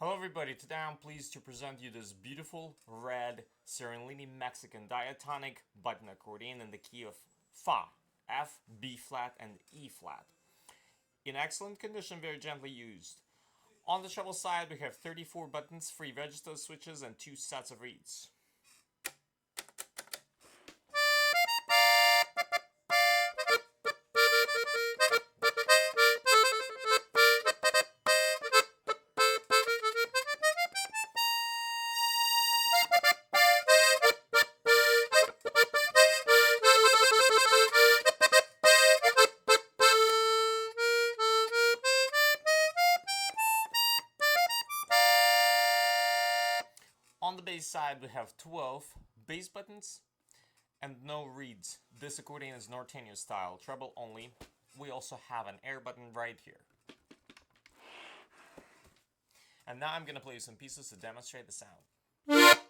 Hello everybody, today I'm pleased to present you this beautiful red Serenellini Mexican diatonic button accordion in the key of Fa, F, B flat and E flat. In excellent condition, very gently used. On the treble side we have 34 buttons, 3 register switches and 2 sets of reeds. On the bass side we have 12 bass buttons and no reeds. This accordion is Norteño style, treble only. We also have an air button right here. And now I'm gonna play you some pieces to demonstrate the sound.